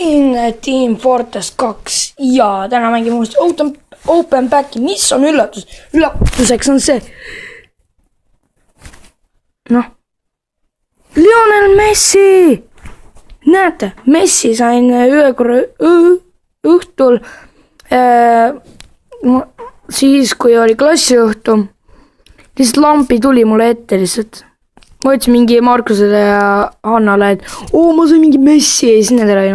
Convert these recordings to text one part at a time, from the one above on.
siin Team Fortress 2 ja täna mängime uuesti Open Packi. Mis on üllatus? Üllatuseks on see. Noh. Lionel Messi! Näete, Messi sain ühe korra õhtul siis, kui oli klassiõhtu. Lihtsalt lampi tuli mulle ette lihtsalt. Ma ütlesin mingi Markusele ja Hannale, et ma sain mingi Messi ja siis need oli,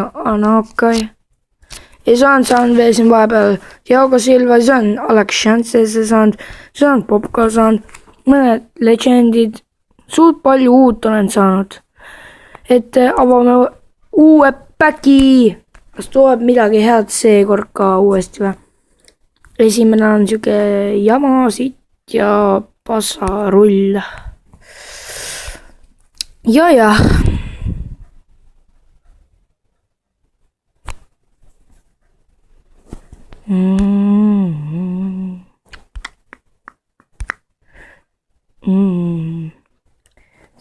okei. Ei saanud veel siin vahepeal Thiago Silva, saan Alex Sanchez, saan Popka, saan mõned legendid. Suurt palju uut olen saanud. Et avame uue päki. Kas tuleb midagi head seekord ka uuesti või? Esimene on siuke jama siit ja pasarull. Ja.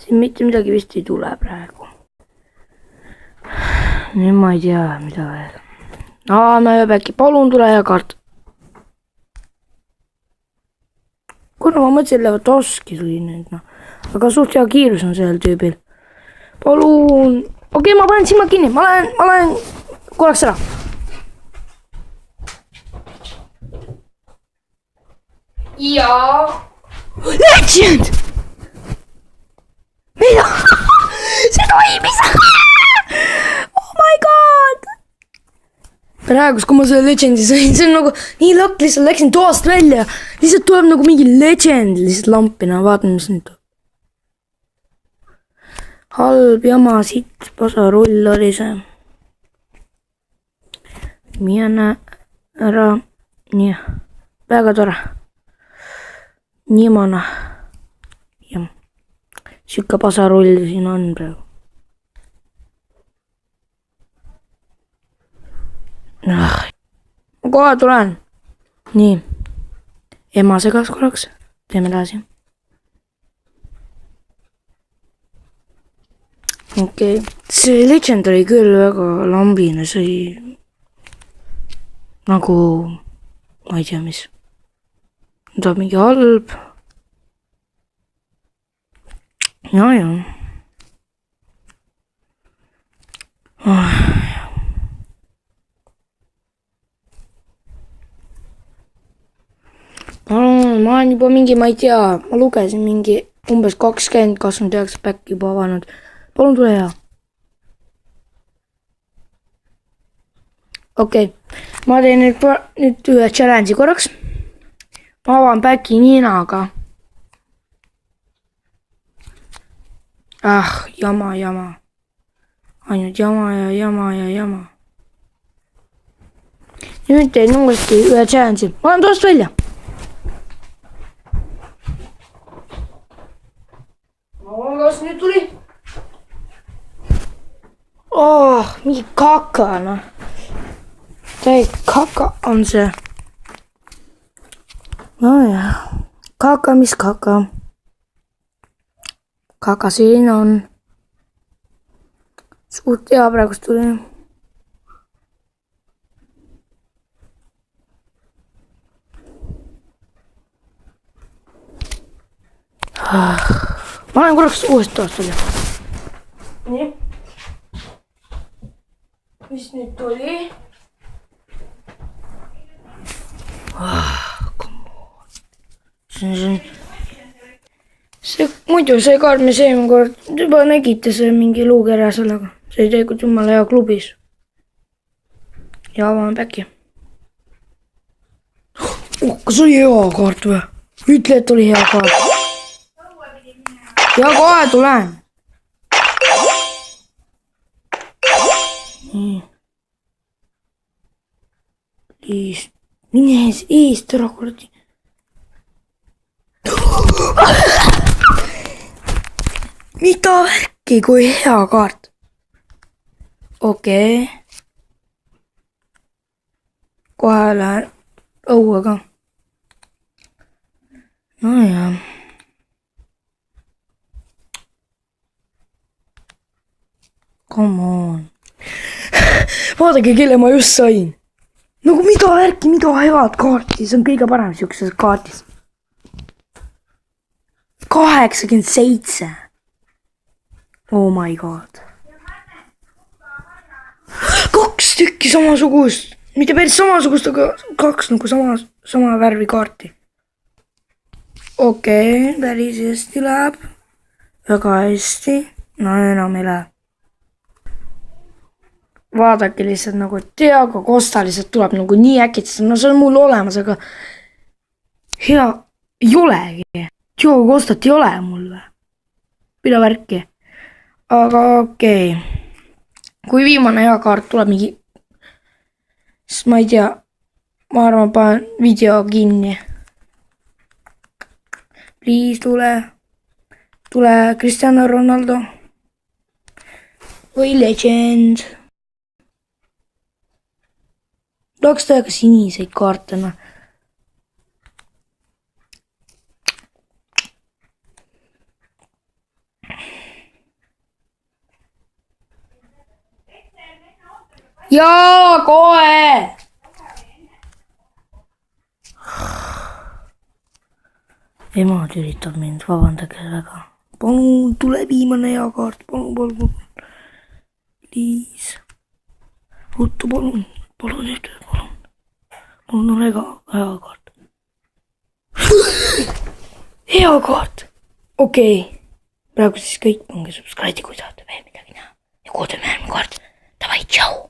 Siin mitte midagi vist ei tule praegu. Nüüd ma ei tea, mida veel. Ma juba äkki palun tule hea kaart. Kuna ma mõtlesin, et Lewandowski tuli nüüd, aga suht hea kiirus on sellel tüübil. Palun. Okei, ma panen silmad kinni. Ma lähen korraks ära. Ja. Legend! Mida? See toimis! Oh my god! Praegus, kui ma selle legendi sain, see on nagu nii lõkk, lihtsalt läksin toast välja. Lihtsalt tuleb nagu mingi legend lihtsalt lampina. Vaatan, mis nüüd tuleb. Halb jama siit, pasarull oli see. Mine ära. Nii. Väga tore. Niimana. Ja. Sükka pasarull siin on praegu. Ma kohe tulen. Nii. Ema segas korraks. Teeme edasi. Okei. See legend oli küll väga lambine. See oli nagu, ma ei tea mis. Ta on mingi halb. Ja. Ma olen juba mingi, ma ei tea, ma lugesin mingi umbes 29 päkki juba avanud. Palun tule hea. Okei. Ma teen nüüd ühe challenge'i korraks. Ma avan päki ninaga. Jama. Ainult jama. Nüüd teen uuesti ühe challenge'i. Ma olen toast välja. Kas nüüd tuli? Mingi kaka, Täiesti kaka on see. Kaka, mis kaka? Kaka siin on. Suurt hea praegust tuli. Ma olen korraks uuesti toast välja. Nii. Mis nüüd tuli? See muidu see kaart, mis eelmine kord juba nägite, see mingi luukerja sellega. See ei tegelikult jumala hea klubis. Ja avame päki. Kas oli hea kaart või? Ütle, et oli hea kaart. Ja kohe tulen. Mine eest ära kordi. Mida värki, kui hea kaart. Okei. Kohe lähen õuega. Ja. Come on. vaadake, kelle ma just sain. nagu mida värki, mida head kaarti, see on kõige parem siukses kaardis. 87. Oh my god. 2 tükki samasugust, mitte päris samasugust, aga 2 nagu sama värvi kaarti. Okei, päris hästi läheb. Väga hästi. No enam ei lähe. Vaadake lihtsalt nagu Diego Costa lihtsalt tuleb nagu nii äkitselt. No see on mul olemas, aga hea ei olegi. Diego Costat ei ole mul või? Mida värki? Aga okei. Kui viimane hea kaart tuleb mingi, siis ma ei tea, ma arvan, panen video kinni. Please tule Cristiano Ronaldo või Legend. Tahaks teha ka siniseid kaartena. Jaa, kohe! Ema tülitab mind, vabandage väga. Palun, tule viimane hea kaart, palun. Please. Ruttu, palun nüüd, palun. Mul on väga hea kaart. Hea kaart! Okei. Praegu siis kõik, pange subscribe'i, kui tahate veel midagi näha. Ja koodame järgmine kaart. Davai, tšau!